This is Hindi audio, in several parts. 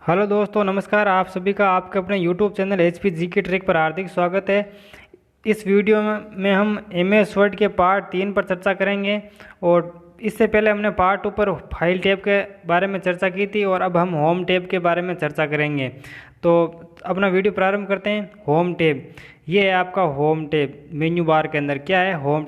हेलो दोस्तों, नमस्कार। आप सभी का आपके अपने YouTube channel HP GK trick पर हार्दिक स्वागत है। इस वीडियो में हम एमएस वर्ड के पार्ट 3 पर चर्चा करेंगे और इससे पहले हमने पार्ट 2 पर फाइल टैब के बारे में चर्चा की थी और अब हम होम टैब के बारे में चर्चा करेंगे। तो अपना वीडियो प्रारंभ करते हैं। होम टैब, ये है आपका होम टैब। मेन्यू बार के अंदर क्या है? होम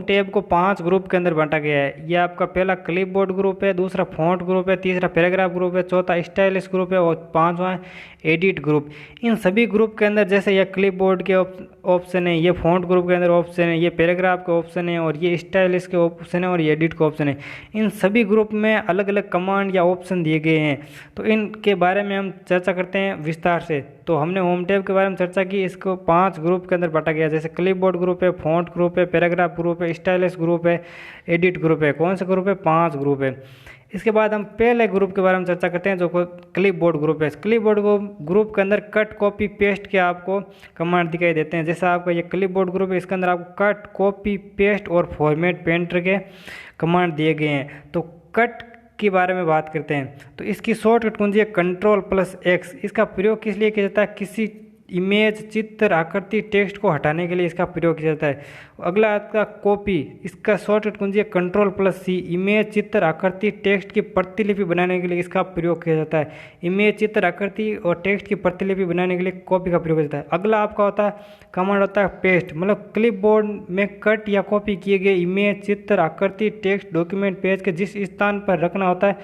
टैब को 5 ग्रुप के अंदर बांटा गया है। ये आपका पहला क्लिपबोर्ड ग्रुप है, दूसरा फॉन्ट ग्रुप है, तीसरा पैराग्राफ ग्रुप है, चौथा स्टाइलिश ग्रुप है और पांचवा है एडिट ग्रुप। इन सभी ग्रुप के अंदर जैसे ये क्लिपबोर्ड के ऑप्शन है, ये फॉन्ट ग्रुप के अंदर ऑप्शन है, ये पैराग्राफ के ऑप्शन है और ये स्टाइलिश के ऑप्शन है और ये एडिट के ऑप्शन है। इन सभी ग्रुप में अलग अलग कमांड या ऑप्शन दिए गए हैं। तो इनके बारे में हम चर्चा करते हैं विस्तार से। तो हमने होम टैब के बारे में चर्चा की। इसको 5 ग्रुप के अंदर बांटा गया, जैसे क्लिपबोर्ड ग्रुप है, फॉन्ट ग्रुप है, पैराग्राफ ग्रुप है, स्टाइलिश ग्रुप है, एडिट ग्रुप है। कौन सा ग्रुप है? 5 ग्रुप है। इसके बाद हम पहले ग्रुप के बारे में चर्चा करते हैं जो क्लिपबोर्ड ग्रुप है। क्लिपबोर्ड ग्रुप के अंदर कट कॉपी पेस्ट के आपको कमांड दिखाई देते हैं। जैसा आपका ये क्लिपबोर्ड ग्रुप है, इसके अंदर आपको कट कॉपी पेस्ट और फॉर्मेट पेंटर के कमांड दिए गए हैं। तो कट के बारे में बात करते हैं तो इसकी शॉर्टकट कुंजी है Ctrl+X। इसका प्रयोग किस लिए किया जाता है? किसी इमेज, चित्र, आकृति, टेक्स्ट को हटाने के लिए इसका प्रयोग किया जाता है। अगला आपका कॉपी, इसका शॉर्टकट कुंजी है Ctrl+C। इमेज, चित्र, आकृति, टेक्स्ट की प्रतिलिपि बनाने के लिए इसका प्रयोग किया जाता है। इमेज, चित्र, आकृति और टेक्स्ट की प्रतिलिपि बनाने के लिए कॉपी का प्रयोग किया जाता है। अगला आपका होता है कमांड होता है पेस्ट, मतलब क्लिपबोर्ड में कट या कॉपी किए गए इमेज, चित्र, आकृति, टेक्स्ट, डॉक्यूमेंट, पेज के जिस स्थान पर रखना होता है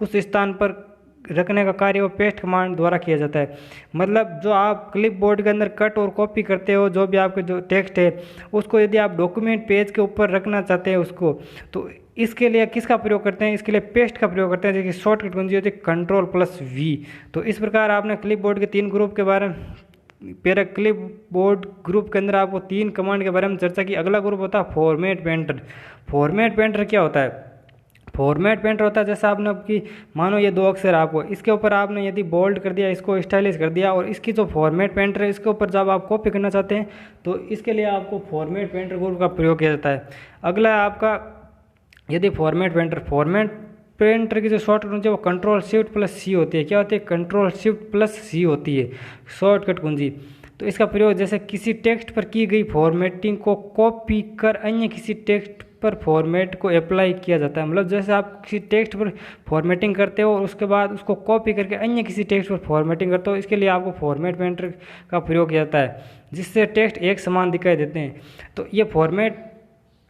उस स्थान पर रखने का कार्य वो पेस्ट कमांड द्वारा किया जाता है। मतलब जो आप क्लिपबोर्ड के अंदर कट और कॉपी करते हो, जो भी आपके जो टेक्स्ट है उसको यदि आप डॉक्यूमेंट पेज के ऊपर रखना चाहते हैं उसको, तो इसके लिए किसका प्रयोग करते हैं? इसके लिए पेस्ट का प्रयोग करते हैं, जिसकी शॉर्टकट कुंजी होती है Ctrl+V। तो इस प्रकार आपने क्लिपबोर्ड के 3 ग्रुप के बारे में क्लिपबोर्ड ग्रुप के अंदर आपको 3 कमांड के बारे में चर्चा की। अगला ग्रुप होता है फॉर्मेट पेंटर। फॉर्मेट पेंटर क्या होता है? फॉर्मेट पेंटर होता है जैसे आपने आपकी मानो ये 2 अक्षर आपको इसके ऊपर आपने यदि बोल्ड कर दिया, इसको स्टाइलिश कर दिया और इसकी जो फॉर्मेट पेंटर है इसके ऊपर जब आप कॉपी करना चाहते हैं तो इसके लिए आपको फॉर्मेट पेंटर ग्रुप का प्रयोग किया जाता है। अगला है आपका यदि फॉर्मेट पेंटर की जो शॉर्टकट कुंजी है वो Ctrl+Shift+C होती है। क्या होती है? Ctrl+Shift+C होती है शॉर्टकट कुंजी। तो इसका प्रयोग जैसे किसी टेक्स्ट पर की गई फॉर्मेटिंग को कॉपी कर अन्य किसी टेक्स्ट पर फॉर्मेट को अप्लाई किया जाता है। मतलब जैसे आप किसी टेक्स्ट पर फॉर्मेटिंग करते हो और उसके बाद उसको कॉपी करके अन्य किसी टेक्स्ट पर फॉर्मेटिंग करते हो, इसके लिए आपको फॉर्मेट पेंटर का प्रयोग किया जाता है, जिससे टेक्स्ट एक समान दिखाई देते हैं। तो ये फॉर्मेट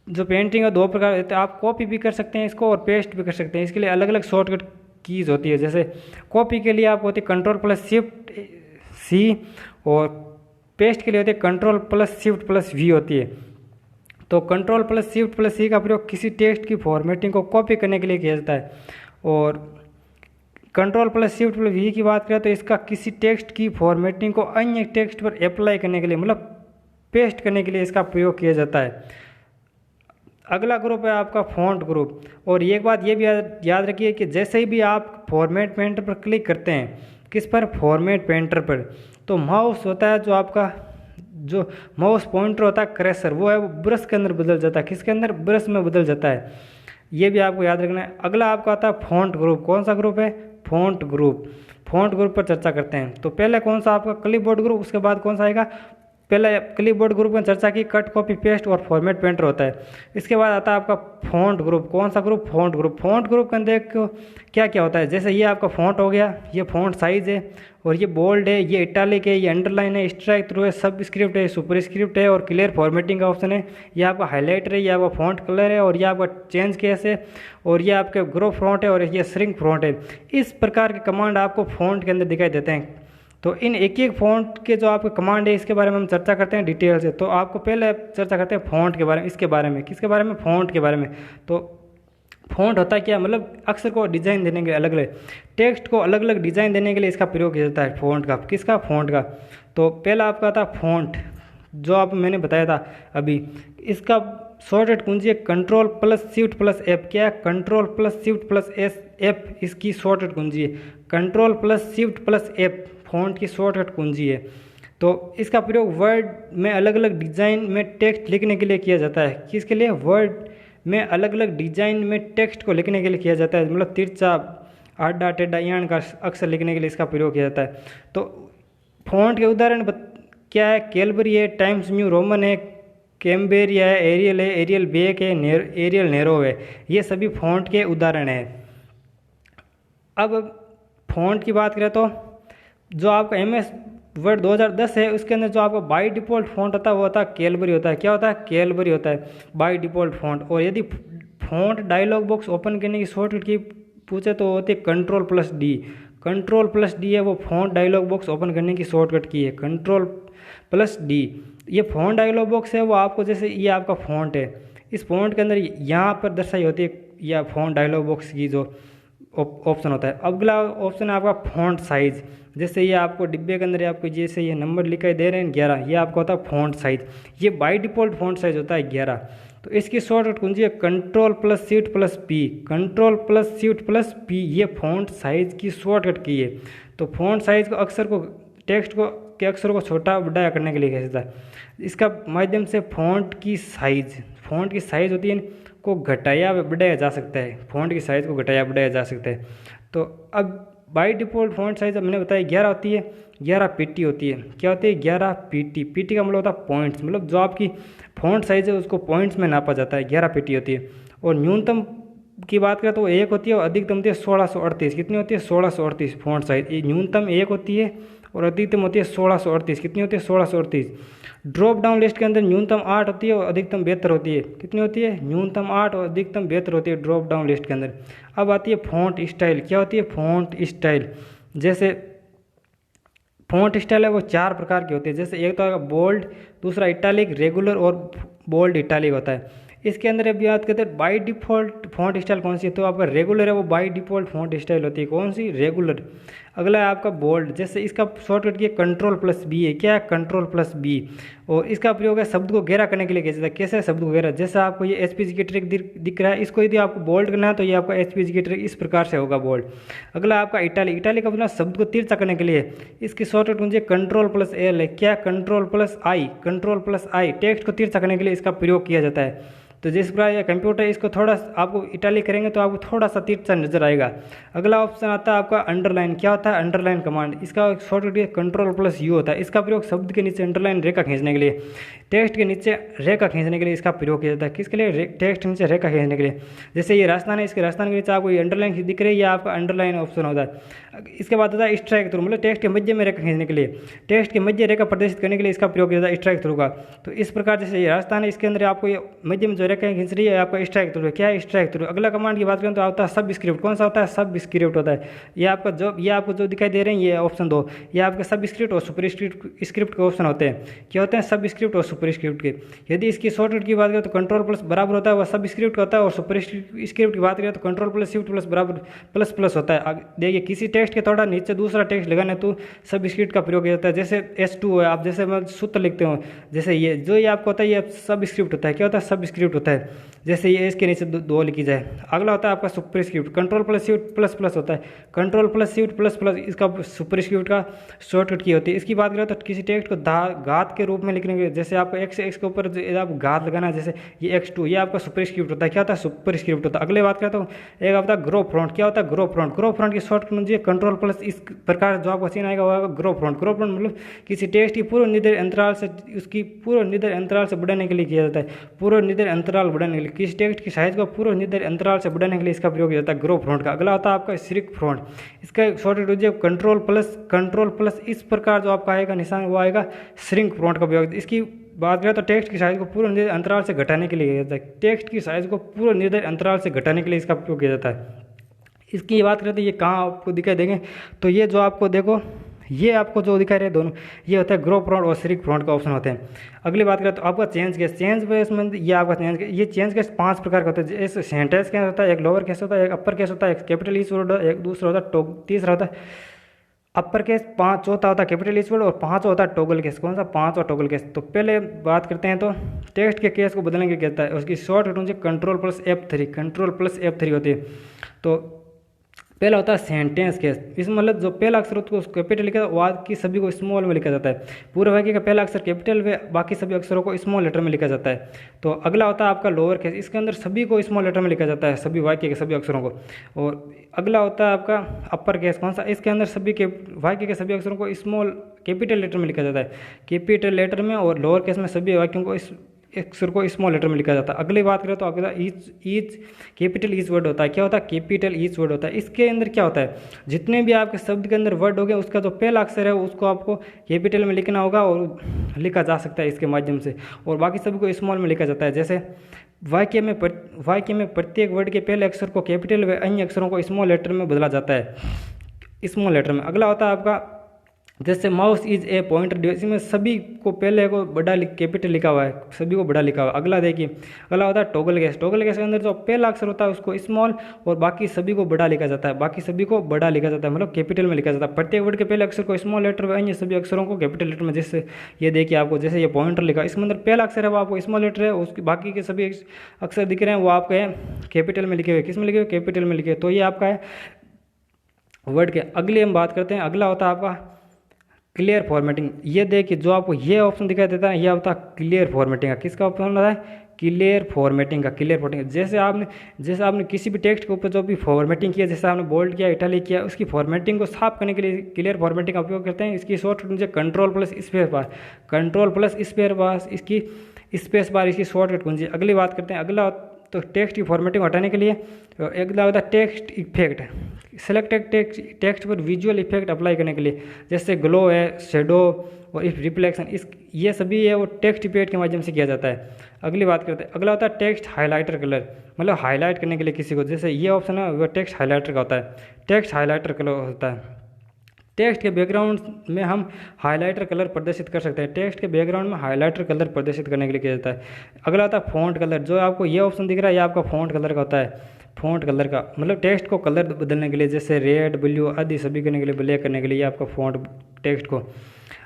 जो पेंटिंग है 2 प्रकार होते हैं। आप कॉपी भी कर सकते हैं इसको और पेस्ट भी कर सकते हैं। इसके लिए अलग अलग शॉर्टकट कीज होती है। जैसे कॉपी के लिए आप होती है Ctrl+Shift+C और पेस्ट के लिए होती है Ctrl+Shift+V होती है। तो Ctrl+Shift+C का प्रयोग किसी टेक्स्ट की फॉर्मेटिंग को कॉपी करने के लिए किया जाता है। और Ctrl+Shift+V की बात करें तो इसका किसी टेक्स्ट की फॉर्मेटिंग को अन्य टेक्स्ट पर अप्लाई करने के लिए, मतलब पेस्ट करने के लिए इसका प्रयोग किया जाता है। अगला ग्रुप है आपका फॉन्ट ग्रुप। और एक बात ये भी याद रखिए कि जैसे ही भी आप फॉर्मेट पेंटर पर क्लिक करते हैं, किस पर? फॉर्मेट पेंटर पर, तो माउस होता है जो आपका जो माउस पॉइंटर होता है क्रेसर, वो है वो ब्रश के अंदर बदल जाता है। किसके अंदर? ब्रश में बदल जाता है। ये भी आपको याद रखना है। अगला आपका आता है फॉन्ट ग्रुप। कौन सा ग्रुप है? Font group. फॉन्ट ग्रुप पर चर्चा करते हैं। तो पहले कौन सा आपका क्लिपबोर्ड ग्रुप, उसके बाद कौन सा आएगा? पहले क्लिपबोर्ड ग्रुप में चर्चा की कट कॉपी पेस्ट और फॉर्मेट पेंटर होता है। इसके बाद आता है आपका फॉन्ट ग्रुप। कौन सा group? Font group. Font group के अंदर क्या क्या होता है? जैसे ये आपका फॉन्ट हो गया, ये फॉन्ट साइज है और ये बोल्ड है, ये इटालिक है, ये अंडरलाइन है, स्ट्राइक थ्रू है, सब स्क्रिप्ट है, सुपर स्क्रिप्ट है और क्लियर फॉर्मेटिंग का ऑप्शन है। ये आपका हाईलाइटर है, ये आपका फॉन्ट कलर है और ये आपका चेंज केस है और ये आपके ग्रो फ्रॉन्ट है और ये श्रिंक फ्रॉन्ट है। इस प्रकार के कमांड आपको फॉन्ट के अंदर दिखाई देते हैं। तो इन एक एक फ़ॉन्ट के जो आपके कमांड है इसके बारे में हम चर्चा करते हैं डिटेल से। तो आपको पहले चर्चा करते हैं फ़ॉन्ट के बारे में। इसके बारे में किसके बारे में? फ़ॉन्ट के बारे में। तो फ़ॉन्ट होता है क्या? मतलब अक्षर को डिज़ाइन देने के लिए, अलग अलग टेक्स्ट को अलग अलग डिज़ाइन देने के लिए इसका प्रयोग किया जाता है फ़ॉन्ट का। किसका? फ़ॉन्ट का। तो पहला आपका था फ़ॉन्ट, जो आप मैंने बताया था अभी। इसका शॉर्टकट कुंजी है Ctrl+Shift+F। क्या है? Ctrl+Shift+F इसकी शॉर्टकट कुंजी है। Ctrl+Shift+F फॉन्ट की शॉर्टकट कुंजी है। तो इसका प्रयोग वर्ड में अलग अलग डिज़ाइन में टेक्स्ट लिखने के लिए किया जाता है। किसके लिए? वर्ड में अलग अलग डिज़ाइन में टेक्स्ट को लिखने के लिए किया जाता है। मतलब तिरछा, आडा टेढ़ा यान का अक्षर लिखने के लिए इसका प्रयोग किया जाता है। तो फ़ॉन्ट के उदाहरण क्या है, कैलबरी है, टाइम्स न्यू रोमन है, कैम्बेरिया है, एरियल बेक है, एरियल नेरो है। ये सभी फ़ॉन्ट के उदाहरण हैं। अब फ़ॉन्ट की बात करें तो जो आपका MS वर्ड 2010 है उसके अंदर जो आपका बाय डिफ़ॉल्ट फ़ॉन्ट होता है वो होता है कैलबरी होता है। क्या होता है? कैलबरी होता है बाय डिफ़ॉल्ट फ़ॉन्ट। और यदि फ़ॉन्ट डायलॉग बॉक्स ओपन करने की शॉर्टकट की पूछे तो होती है Ctrl+D। Ctrl+D है वो फ़ॉन्ट डायलॉग बॉक्स ओपन करने की शॉर्टकट की है, Ctrl+D। ये फ़ॉन्ट डायलॉग बॉक्स है वो आपको, जैसे ये आपका फ़ॉन्ट है, इस फ़ॉन्ट के अंदर यहाँ पर दर्शाई होती है या फ़ॉन्ट डायलॉग बॉक्स की जो ऑप्शन होता है। अगला ऑप्शन है आपका फ़ॉन्ट साइज़। जैसे ये आपको डिब्बे के अंदर आपको जैसे ये नंबर लिखाई दे रहे हैं 11, ये आपका होता है फ़ॉन्ट साइज़। ये बाय डिफ़ॉल्ट फ़ॉन्ट साइज़ होता है 11। तो इसकी शॉर्टकट कुंजी है Ctrl+Shift+P। Ctrl+Shift+P ये फ़ॉन्ट साइज़ की शॉर्टकट की है। तो फ़ॉन्ट साइज़ को अक्षर को टेक्स्ट को के अक्षरों को छोटा बड़ा करने के लिए किया जाता है। इसका माध्यम से फ़ॉन्ट की साइज़ होती है को घटाया बढ़ाया जा सकता है। फ़ॉन्ट की साइज़ को घटाया बढ़ाया जा सकता है। तो अब बाय डिफ़ॉल्ट फ़ॉन्ट साइज़ मैंने बताया 11 होती है, 11 PT होती है। क्या होती है? 11 PT। PT का मतलब होता है पॉइंट्स, मतलब जो आपकी फ़ॉन्ट साइज़ है उसको पॉइंट्स में नापा जाता है। 11 PT होती है। और न्यूनतम की बात करें तो 1 होती है और अधिकतम होती है 1638। कितनी होती है? 1638 फ़ॉन्ट साइज़। ये न्यूनतम 1 होती है और अधिकतम होती है 1638। कितनी होती है? 1638। ड्रॉप डाउन लिस्ट के अंदर न्यूनतम 8 होती है और अधिकतम 72 होती है। कितनी होती है? न्यूनतम 8 और अधिकतम 72 होती है ड्रॉप डाउन लिस्ट के अंदर। अब आती है फ़ॉन्ट स्टाइल। क्या होती है? Font style. जैसे फ़ॉन्ट स्टाइल है वो 4 प्रकार की होती है। जैसे एक तो है बोल्ड, दूसरा इटालिक, रेगुलर और बोल्ड इटालिक होता है। इसके अंदर अभी बात करते हैं बाय डिफ़ॉल्ट फ़ॉन्ट स्टाइल कौन सी है, तो आपका रेगुलर है वो बाय डिफ़ॉल्ट फ़ॉन्ट स्टाइल होती है। कौन सी? रेगुलर। अगला है आपका बोल्ड। जैसे इसका शॉर्टकट की Ctrl+B है। क्या है? Ctrl+B। और इसका प्रयोग है शब्द को गहरा करने के लिए किया जाता है। कैसे है शब्द को गहरा? जैसे आपको ये HPG की ट्रिक दिख रहा है, इसको यदि आपको बोल्ड करना है तो ये आपका HPG की ट्रिक इस प्रकार से होगा बोल्ड। अगला आपका इटालिक। इटालिक का मतलब शब्द को तिरछा करने के लिए इसकी शॉर्टकट मुझे Ctrl+L है। क्या? Ctrl+I। Ctrl+I टेक्स्ट को तिरछा करने के लिए इसका प्रयोग किया जाता है। तो जिस प्रकार यह कंप्यूटर इसको थोड़ा आपको इटालिक करेंगे तो आपको थोड़ा सा तिरछा नजर आएगा। अगला ऑप्शन आता है आपका अंडरलाइन। क्या होता है? Underline command. इसका शॉर्टकट Ctrl+U होता है। इसका प्रयोग शब्द के नीचे अंडरलाइन रेखा खींचने के लिए, टेक्स्ट के नीचे रेखा खींचने के लिए इसका प्रयोग किया जाता है। किसके लिए? टेक्स्ट के नीचे रेखा खींचने के लिए। जैसे ये राजस्थान है, इसके राजस्थान के नीचे आपको ये अंडरलाइन दिख रही है, यह आपका अंडरलाइन ऑप्शन होता है। इसके बाद होता है स्ट्राइक थ्रू, मतलब टेक्स्ट के मध्य में रेखा खींचने के लिए, टेक्स्ट के मध्य रेखा प्रदर्शित करने के लिए इसका प्रयोग किया जाता है स्ट्राइक थ्रू का। तो इस प्रकार जैसे ये राजस्थान है, इसके अंदर आपको ये मध्य में जो रेखा खींच रही है आपका स्ट्राइक थ्रू। क्या है? Strike through. अगला कमांड की बात करें तो आता है सब स्क्रिप्ट। कौन सा होता है? सब स्क्रिप्ट होता है। ये आपको जो दिखाई दे रहे हैं ये ऑप्शन 2, ये आपके सब स्क्रिप्ट और सुपर स्क्रिप्ट के ऑप्शन होते हैं। क्या होते हैं? सब स्क्रिप्ट और सुपर स्क्रिप्ट के। यदि इसकी शॉर्टकट की बात करें तो Ctrl+ बराबर होता है वह सब स्क्रिप्ट का होता है, और सुपर स्क्रिप्ट की बात करें तो Ctrl+Shift+ बराबर प्लस होता है। देखिए किसी टेक्स्ट के थोड़ा नीचे दूसरा टेक्स्ट लगाने तो सब स्क्रिप्ट का प्रयोग किया जाता है। जैसे S2 है, आप जैसे सूत्र लिखते हो, जैसे ये आपको होता है ये सब स्क्रिप्ट होता है। क्या होता है? सब स्क्रिप्ट होता है। जैसे ये इसके नीचे 2 लिखी जाए। अगला होता है आपका सुपर स्क्रिप्ट। Ctrl+Shift++ होता है। Ctrl+Shift++ इसका सुपर स्क्रिप्ट का शॉर्टकट की होती है। इसकी बात करें तो किसी टेक्स्ट को घात के रूप में लिखने के लिए, जैसे आपको x के ऊपर आप घात लगाना, जैसे ये X2, ये आपका सुपर स्क्रिप्ट होता है। क्या होता है? सुपर स्क्रिप्ट होता है। अगले बात करें तो एक होता है ग्रो फ्रंट। क्या होता है? Grow front. ग्रो फ्रंट की शॉर्टकट मुझे Ctrl+ इस प्रकार जो आपको सीन आएगा वो ग्रो फ्रंट। ग्रो फ्रंट मतलब किसी टेक्स्ट की पूर्व निर्धारित अंतराल से उसकी पूर्व निर्धारित अंतराल से बढ़ाने के लिए किया जाता है। पूर्व निर्धारित अंतराल बढ़ाने के लिए किसी टेक्स्ट की साइज को पूर्व निर्धारित अंतराल से बढ़ाने के लिए इसका प्रयोग किया जाता है ग्रो फ्रंट का। अगला होता है आपका श्रिंक फ्रंट। इसका शॉर्टकट मुझे Ctrl+ इस प्रकार जो आपका आएगा निशान वो आएगा श्रिंक फ्रंट का प्रयोग। इसकी बात करें तो टेक्स्ट की साइज को पूर्व निर्धारित अंतराल से घटाने के लिए किया जाता है। टेक्स्ट की साइज को पूर्व निर्धारित अंतराल से घटाने के लिए इसका प्रयोग किया जाता है। इसकी बात करें तो ये कहाँ आपको दिखाई देंगे, तो ये जो आपको देखो ये आपको जो दिखाई रहे दोनों ये होता है ग्रो फ्रंट और श्रिंक फ्रंट का ऑप्शन होते हैं। अगली बात करें तो आपका चेंज केस में ये आपका चेंज केस 5 प्रकार का होता है। जैसे सेंटेंस केस होता है, एक लोअर केस होता है, एक अपर केस होता है, एक कैपिटल ईच वर्ड होता है, एक दूसरा होता है तीसरा होता है अपर केस, चौथा होता है कैपिटल ईच वर्ड और 5वां होता है टॉगल केस। कौन सा? 5वां टॉगल केस। तो पहले बात करते हैं तो टेक्स्ट के केस को बदलने के कहता है, उसकी शॉर्टकट मुझे Ctrl+F3 होती है। तो पहला होता है सेंटेंस केस। इसमें मतलब जो पहला अक्षर होता है उसको कैपिटल लिखा जाता है, बाकी सभी को स्मॉल में लिखा जाता है। पूरे वाक्य का पहला अक्षर कैपिटल व बाकी सभी अक्षरों को स्मॉल लेटर में लिखा जाता है। तो अगला होता है आपका लोअर केस, इसके अंदर सभी को स्मॉल लेटर में लिखा जाता है, सभी वाक्य के सभी अक्षरों को। और अगला होता है आपका अपर केस, कौन सा, इसके अंदर सभी के वाक्य के सभी अक्षरों को स्मॉल कैपिटल लेटर में लिखा जाता है, कैपिटल लेटर में। और लोअर केस में सभी वाक्यों को अक्षर को स्मॉल लेटर में लिखा जाता है। अगली बात करें तो अगला ईच कैपिटल ईच वर्ड होता है। क्या होता है, कैपिटल ईच वर्ड होता है। इसके अंदर क्या होता है, जितने भी आपके शब्द के अंदर वर्ड हो गए उसका जो पहला अक्षर है उसको आपको कैपिटल में लिखना होगा और लिखा जा सकता है इसके माध्यम से, और बाकी सभी को स्मॉल में लिखा जाता है। जैसे वाक्य में प्रत्येक वर्ड के पहले अक्षर को कैपिटल व अन्य अक्षरों को स्मॉल लेटर में बदला जाता है, स्मॉल लेटर में। अगला होता है आपका जैसे mouse is a pointer device, इसमें सभी को पहले को बड़ा कैपिटल लिखा हुआ है, सभी को बड़ा लिखा हुआ है। अगला देखिए, अगला होता है टॉगल केस। टॉगल केस के अंदर जो पहला अक्षर होता है उसको स्मॉल और बाकी सभी को बड़ा लिखा जाता है, बाकी सभी को बड़ा लिखा जाता है, मतलब कैपिटल में लिखा जाता है। प्रत्येक वर्ड के पहले अक्षर को स्मॉल लेटर व अन्य सभी अक्षरों को कैपिटल लेटर में। जैसे ये देखिए आपको, जैसे ये पॉइंटर लिखा, इसके अंदर पहला अक्षर है वो आपको स्मॉल लेटर है, उसकी बाकी के सभी अक्षर दिख रहे हैं वो आपके कैपिटल में लिखे हुए। किस में लिखे हुए, कैपिटल में लिखे। तो ये आपका है वर्ड के। अगली हम बात करते हैं, अगला होता है आपका क्लियर फॉर्मेटिंग। ये देखिए जो आपको ये ऑप्शन दिखाई देता है, ये होता है क्लियर फॉर्मेटिंग का। किसका ऑप्शन होता है, क्लियर फॉर्मेटिंग का। क्लियर फॉर्मेटिंग जैसे आपने किसी भी टेक्स्ट के ऊपर जो भी फॉर्मेटिंग किया, जैसे आपने बोल्ड किया, इटैलिक किया, उसकी फॉर्मेटिंग को साफ करने के लिए क्लियर फॉर्मेटिंग का उपयोग करते हैं। इसकी शॉर्टकट मुझे control plus space bar, control plus space bar, इसकी स्पेस बार इसकी शॉर्टकट कुंजी। अगली बात करते हैं, अगला तो टेक्स्ट की फॉर्मेटिंग हटाने के लिए अगला होता है टेक्स्ट इफेक्ट। सेलेक्टेड टेक्स्ट पर विजुअल इफेक्ट अप्लाई करने के लिए, जैसे ग्लो है, शेडो और इफ रिफ्लेक्शन, ये सभी है वो टेक्स्ट इफेक्ट के माध्यम से किया जाता है। अगली बात करते हैं, अगला होता है टेक्स्ट हाइलाइटर कलर, मतलब हाईलाइट करने के लिए किसी को, जैसे ये ऑप्शन है वो टेक्स्ट हाइलाइटर का होता है, टेक्स्ट हाइलाइटर कलर होता है। टेक्स्ट के बैकग्राउंड में हम हाइलाइटर कलर प्रदर्शित कर सकते हैं, टेक्स्ट के बैकग्राउंड में हाइलाइटर कलर प्रदर्शित करने के लिए किया जाता है। अगला आता है फॉन्ट कलर, जो आपको ये ऑप्शन दिख रहा है ये आपका फॉन्ट कलर का होता है। फॉन्ट कलर का मतलब टेक्स्ट को कलर बदलने के लिए, जैसे रेड, ब्लू आदि सभी करने के लिए, ब्लैक करने के लिए आपका फॉन्ट टेक्स्ट को।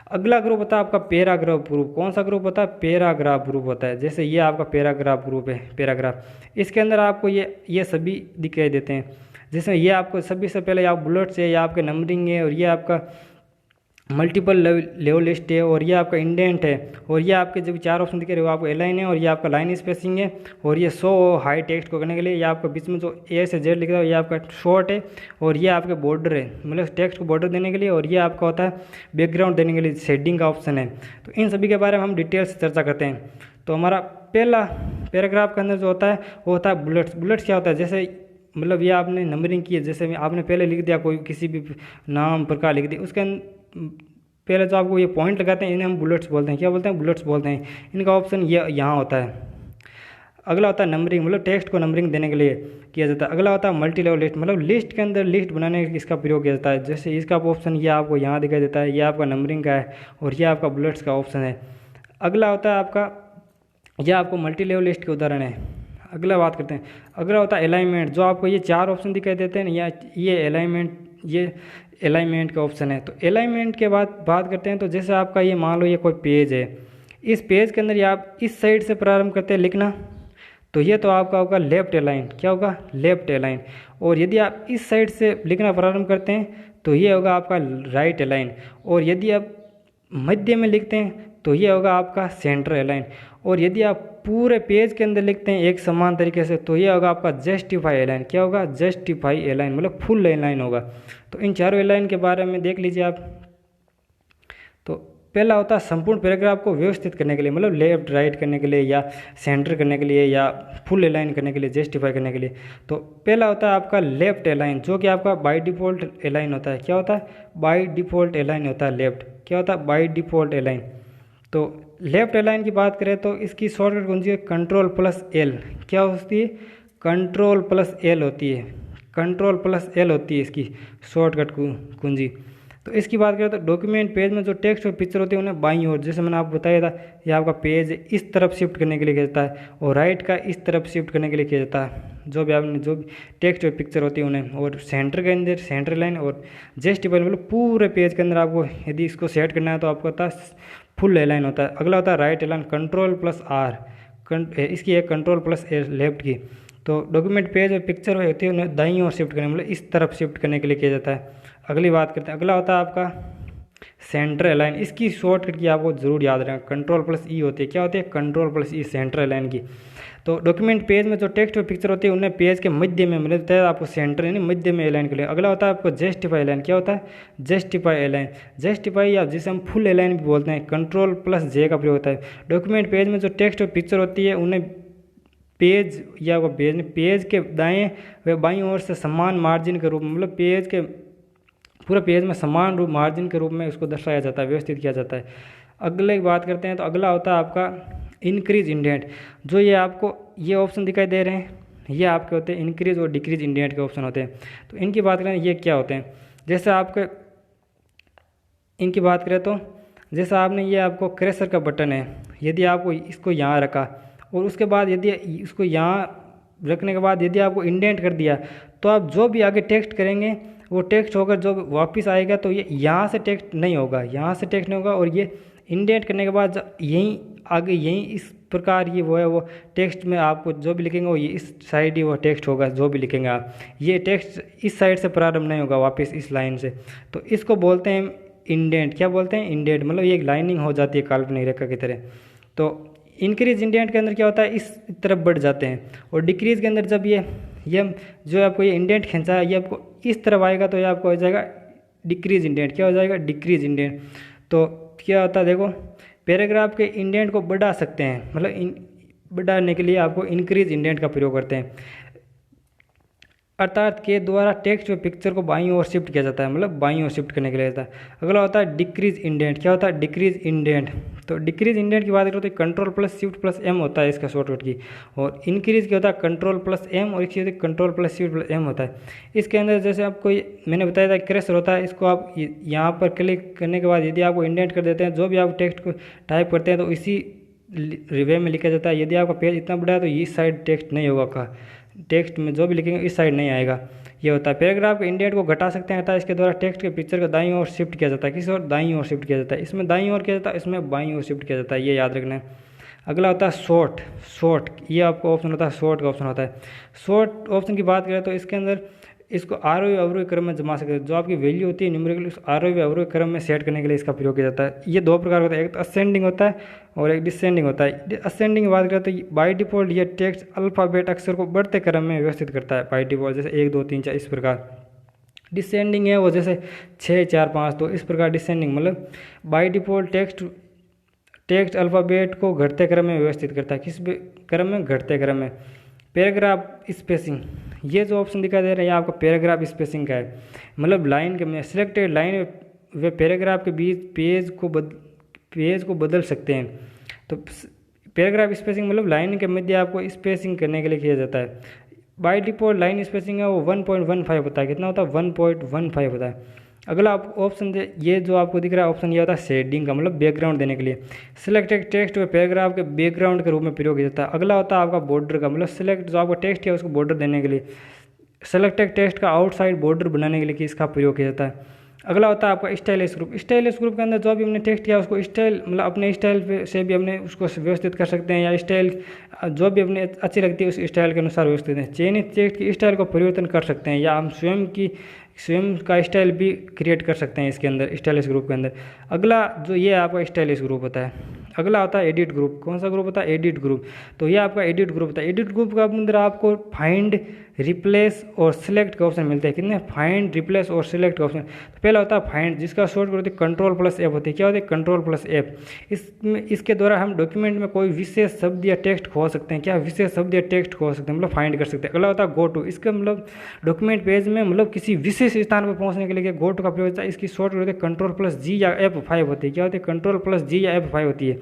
अगला ग्रुप होता है आपका पैराग्राफ ग्रुप। कौन सा ग्रुप होता है, पैराग्राफ ग्रुप होता है। जैसे ये आपका पैराग्राफ ग्रुप है, पैराग्राफ, इसके अंदर आपको ये सभी दिखाई देते हैं। जैसे ये आपको सभी से पहले आप बुलेट्स है, या आपके नंबरिंग है, और ये आपका मल्टीपल लेवल लिस्ट है, और ये आपका इंडेंट है, और ये आपके जब चार ऑप्शन दिख रहे हो आपको एलाइन है, और ये आपका लाइन स्पेसिंग है, और ये शो हाई टेक्स्ट को करने के लिए ये आपका बीच में जो ए से जेड लिख रहा है ये आपका शॉर्ट है, और ये आपके बॉर्डर है, मतलब टेक्स्ट को बॉर्डर देने के लिए, और ये आपका होता है बैकग्राउंड देने के लिए शेडिंग का ऑप्शन है। तो इन सभी के बारे में हम डिटेल से चर्चा करते हैं। तो हमारा पहला पैराग्राफ के अंदर जो होता है वो होता है बुलेट्स। बुलेट्स क्या होता है, जैसे मतलब ये आपने नंबरिंग की है, जैसे आपने पहले लिख दिया कोई किसी भी नाम प्रकार लिख दिया, उसके पहले जो आपको ये पॉइंट लगाते हैं इन्हें हम बुलेट्स बोलते हैं। क्या बोलते हैं, बुलेट्स बोलते हैं। इनका ऑप्शन ये यहाँ होता है। अगला होता है नंबरिंग, मतलब टेक्स्ट को नंबरिंग देने के लिए किया जाता है। अगला होता है मल्टी लेवल लिस्ट, मतलब लिस्ट के अंदर लिस्ट बनाने के इसका प्रयोग किया जाता है। जैसे इसका ऑप्शन ये आपको यहाँ दिखाई देता है, ये आपका नंबरिंग का है, और ये आपका बुलेट्स का ऑप्शन है। अगला होता है आपका, यह आपको मल्टी लेवल लिस्ट के उदाहरण है। अगला बात करते हैं, अगला होता है अलाइनमेंट, जो आपको ये चार ऑप्शन दिखाई देते हैं या ये अलाइनमेंट का ऑप्शन है। तो अलाइनमेंट के बाद बात करते हैं, तो जैसे आपका ये मान लो ये कोई पेज है, इस पेज के अंदर ये आप इस साइड से प्रारंभ करते हैं लिखना, तो ये तो आपका होगा लेफ्ट अलाइन। क्या होगा, लेफ्ट अलाइन। और यदि आप इस साइड से लिखना प्रारंभ करते हैं तो ये होगा आपका राइट अलाइन। और यदि आप मध्य में लिखते हैं तो ये होगा आपका सेंटर अलाइन। और यदि आप पूरे पेज के अंदर लिखते हैं एक समान तरीके से तो ये होगा आपका जस्टिफाई अलाइन। क्या होगा, जस्टिफाई अलाइन, मतलब फुल अलाइन होगा। तो इन चारों अलाइन के बारे में देख लीजिए आप। तो पहला होता है संपूर्ण पैराग्राफ को व्यवस्थित करने के लिए, मतलब लेफ्ट राइट करने के लिए, या सेंटर करने के लिए, या फुल अलाइन करने के लिए, जस्टिफाई करने के लिए। तो पहला होता है आपका लेफ्ट अलाइन, जो कि आपका बाय डिफ़ॉल्ट अलाइन होता है। क्या होता है, बाय डिफ़ॉल्ट अलाइन होता है लेफ्ट। क्या होता है, बाय डिफ़ॉल्ट अलाइन। तो लेफ्ट अलाइन की बात करें तो इसकी शॉर्टकट कुंजी है कंट्रोल प्लस एल। क्या होती है, कंट्रोल प्लस एल होती है, कंट्रोल प्लस एल होती है इसकी शॉर्टकट कुंजी। तो इसकी बात करें तो डॉक्यूमेंट पेज में जो टेक्स्ट और पिक्चर होती है उन्हें बाईं ओर, जैसे मैंने आपको बताया था, ये आपका पेज इस तरफ शिफ्ट करने के लिए किया जाता है, और राइट का इस तरफ शिफ्ट करने के लिए किया जाता है, जो भी टेक्स्ट और पिक्चर होती है उन्हें। और सेंटर के अंदर सेंटर लाइन और जस्टिफाई, मतलब पूरे पेज के अंदर आपको यदि इसको सेट करना है तो आपको होता है फुल अलाइन होता है। अगला होता है right align, control plus R, इसकी है कंट्रोल प्लस लेफ्ट की। तो डॉक्यूमेंट पेज और पिक्चर होती है उन्हें दाईं ओर शिफ्ट करने, मतलब इस तरफ शिफ्ट करने के लिए किया जाता है। अगली बात करते हैं, अगला होता है आपका सेंटर अलाइन। इसकी शॉर्टकट की आपको जरूर याद रखना, कंट्रोल+E होती है। क्या होती है? कंट्रोल+E, सेंटर अलाइन की। तो डॉक्यूमेंट पेज में जो टेक्स्ट और पिक्चर होती है उन्हें पेज के मध्य में मिलता है, आपको सेंटर यानी मध्य में अलाइन कर लिया। अगला होता है आपको जस्टिफाई अलाइन। क्या होता है? Justify align. जस्टिफाई या जिसे हम फुल अलाइन भी बोलते हैं, कंट्रोल+J का प्रयोग होता है। डॉक्यूमेंट पेज में जो टेक्स्ट और पिक्चर होती है उन्हें पेज या वो पेज के दाएं व बाईं ओर से समान मार्जिन के रूप में, मतलब पेज के पूरा पेज में समान रूप मार्जिन के रूप में उसको दर्शाया जाता है, व्यवस्थित किया जाता है। अगले की बात करते हैं तो अगला होता है आपका इंक्रीज इंडेंट। जो ये आपको ये ऑप्शन दिखाई दे रहे हैं, ये आपके होते हैं इंक्रीज और डिक्रीज इंडेंट के ऑप्शन होते हैं। तो इनकी बात करें ये क्या होते हैं, जैसे आपके इनकी बात करें तो जैसे आपने ये आपको क्रेसर का बटन है, यदि आपको इसको यहाँ रखा और उसके बाद यदि इसको यहाँ रखने के बाद यदि आपको इंडेंट कर दिया, तो आप जो भी आगे टेक्स्ट करेंगे वो टेक्स्ट होकर जो वापस आएगा, तो ये यहाँ से टेक्स्ट नहीं होगा, यहाँ से टेक्स्ट नहीं होगा। और ये इंडेंट करने के बाद यहीं आगे यहीं इस प्रकार ये वो है वो टेक्स्ट में आपको जो भी लिखेंगे वो ये इस साइड ही वो टेक्स्ट होगा, जो भी लिखेंगे आप। ये टेक्स्ट इस साइड से प्रारंभ नहीं होगा वापस इस लाइन से, तो इसको बोलते हैं इंडेंट। क्या बोलते हैं? इंडेंट। मतलब ये एक लाइनिंग हो जाती है काल्पनिक रेखा की तरह। तो इंक्रीज इंडेंट के अंदर क्या होता है, इस तरफ बढ़ जाते हैं। और डिक्रीज के अंदर जब ये जो आपको ये इंडेंट खींचा है ये आपको इस तरफ आएगा, तो ये आपको हो जाएगा डिक्रीज इंडेंट। क्या हो जाएगा? Decrease indent. तो क्या होता है देखो, पैराग्राफ के इंडेंट को बढ़ा सकते हैं, मतलब बढ़ाने के लिए आपको इंक्रीज इंडेंट का प्रयोग करते हैं, अर्थात के द्वारा टेक्स्ट व पिक्चर को बाईं ओर शिफ्ट किया जाता है, मतलब बाईं ओर शिफ्ट करने के लिए होता है। अगला होता है डिक्रीज इंडेंट। क्या होता है? Decrease indent. तो डिक्रीज इंडेंट की बात करें तो कंट्रोल+Shift+M होता है इसका शॉर्टकट की। और इंक्रीज क्या होता है? कंट्रोल+M, और इसकी कंट्रोल+Shift+M होता है। इसके अंदर जैसे आपको मैंने बताया था क्रेसर होता है, इसको आप यहाँ पर क्लिक करने के बाद यदि आपको इंडेंट कर देते हैं, जो भी आप टेक्स्ट को टाइप करते हैं तो इसी वे में लिखा जाता है। यदि आपका पेज इतना बड़ा है तो इस साइड टेक्स्ट नहीं होगा का, टेक्स्ट में जो भी लिखेंगे इस साइड नहीं आएगा, ये होता है। पैराग्राफ के इंडेंट को घटा सकते हैं, इसके द्वारा टेक्स्ट के पिक्चर को दाईं ओर शिफ्ट किया जाता है। किस ओर? दाईं ओर शिफ्ट किया जाता है। इसमें दाईं ओर किया जाता है, इसमें बाईं ओर शिफ्ट किया जाता है, ये याद रखना है। अगला होता है शॉर्ट। ये आपको ऑप्शन होता है, शॉर्ट का ऑप्शन होता है। शॉर्ट ऑप्शन की बात करें तो इसके अंदर इसको आरोही अवरोही क्रम में जमा सकते हैं। जो आपकी वैल्यू होती है न्यूमेरिकल, उस आरोही अवरोही क्रम में सेट करने के लिए इसका प्रयोग किया जाता है। ये दो प्रकार होता है, एक तो असेंडिंग होता है और एक डिसेंडिंग होता है। असेंडिंग की बात करें तो बाय डिफॉल्ट ये टेक्स्ट अल्फ़ाबेट अक्षर को बढ़ते क्रम में व्यवस्थित करता है बाय डिफॉल्ट, जैसे 1 2 3 4 इस प्रकार। डिसेंडिंग है वो जैसे 6 4 5 2 इस प्रकार डिसेंडिंग, मतलब बाय डिफॉल्ट टेक्स्ट अल्फ़ाबेट को घटते क्रम में व्यवस्थित करता है। किस क्रम में? घटते क्रम में। पैराग्राफ स्पेसिंग, ये जो ऑप्शन दिखाई दे रहा है ये आपका पैराग्राफ स्पेसिंग का है, मतलब लाइन के में सिलेक्टेड लाइन व पैराग्राफ के बीच पेज को बदल सकते हैं। तो पैराग्राफ स्पेसिंग मतलब लाइन के मध्य आपको स्पेसिंग करने के लिए किया जाता है। बाय डिफॉल्ट लाइन स्पेसिंग है वो 1.15 होता है। कितना होता है? 1.15 होता है। अगला ऑप्शन ये जो आपको दिख रहा है ऑप्शन ये होता है शेडिंग का, मतलब बैकग्राउंड देने के लिए। सिलेक्टेड टेक्स्ट व पैराग्राफ के बैकग्राउंड के रूप में प्रयोग किया जाता है। अगला होता है आपका बॉर्डर का, मतलब सिलेक्ट जो आपका टेक्स्ट है उसको बॉर्डर देने के लिए। सिलेक्टेड टेक्स्ट का आउटसाइड बॉर्डर बनाने के लिए इसका प्रयोग किया जाता है। अगला होता है आपका स्टाइलिश ग्रुप। स्टाइलिश ग्रुप के अंदर जो भी हमने टेक्स्ट किया उसको स्टाइल, मतलब अपने स्टाइल से भी हमने उसको व्यवस्थित कर सकते हैं, या स्टाइल जो भी अपने अच्छी लगती है उस स्टाइल के अनुसार व्यवस्थित है। चयनित टेक्स्ट की स्टाइल को परिवर्तन कर सकते हैं, या हम स्वयं का स्टाइल भी क्रिएट कर सकते हैं इसके अंदर, स्टाइलिश ग्रुप के अंदर। अगला जो ये आपका स्टाइलिश ग्रुप होता है। अगला होता है एडिट ग्रुप। कौन सा ग्रुप होता है? Edit group. तो ये आपका एडिट ग्रुप होता है। एडिट ग्रुप के अंदर आपको फाइंड, रिप्लेस और सिलेक्ट का ऑप्शन मिलते हैं। कितने? फाइंड, रिप्लेस और सिलेक्ट का ऑप्शन। तो पहला होता है फाइंड, जिसका शॉर्टकट होती है कंट्रोल+F होती है। क्या होती है? कंट्रोल+F। इसके द्वारा हम डॉक्यूमेंट में कोई विशेष शब्द या टेक्स्ट खो सकते हैं। क्या? विशेष शब्द या टेक्स्ट खो सकते हैं, मतलब फाइंड कर सकते हैं। अगला होता है गो टू। इसका मतलब डॉक्यूमेंट पेज में मतलब किसी विशेष स्थान पर पहुंचने के लिए गो टू का प्रयोग होता है। इसकी शॉर्टकट होती है कंट्रोल+G या F5 होती है। क्या होती है? कंट्रोल+G या F5 होती है।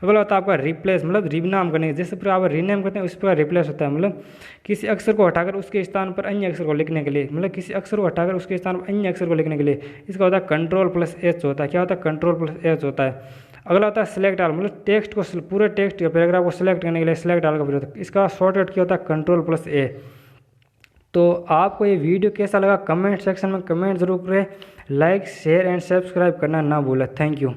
अगला होता है आपका रिप्लेस, मतलब रिनाम करने, जैसे पर आप रीनेम करते हैं उस पर रिप्लेस होता है, मतलब किसी अक्षर को हटाकर उसके स्थान पर अन्य अक्षर को लिखने के लिए, मतलब किसी अक्षर को हटाकर उसके स्थान पर अन्य अक्षर को लिखने के लिए इसका होता है कंट्रोल+H होता है। क्या होता है? कंट्रोल+H होता है। अगला होता है सिलेक्ट ऑल, मतलब टेक्स्ट को पूरे टेक्स्ट या पैराग्राफ को सिलेक्ट करने के लिए सिलेक्ट ऑल का प्रयोग होता है। इसका शॉर्टकट क्या होता है? कंट्रोल+A। तो आपको ये वीडियो कैसा लगा कमेंट सेक्शन में कमेंट जरूर करें। लाइक, शेयर एंड सब्सक्राइब करना ना भूलें। Thank you.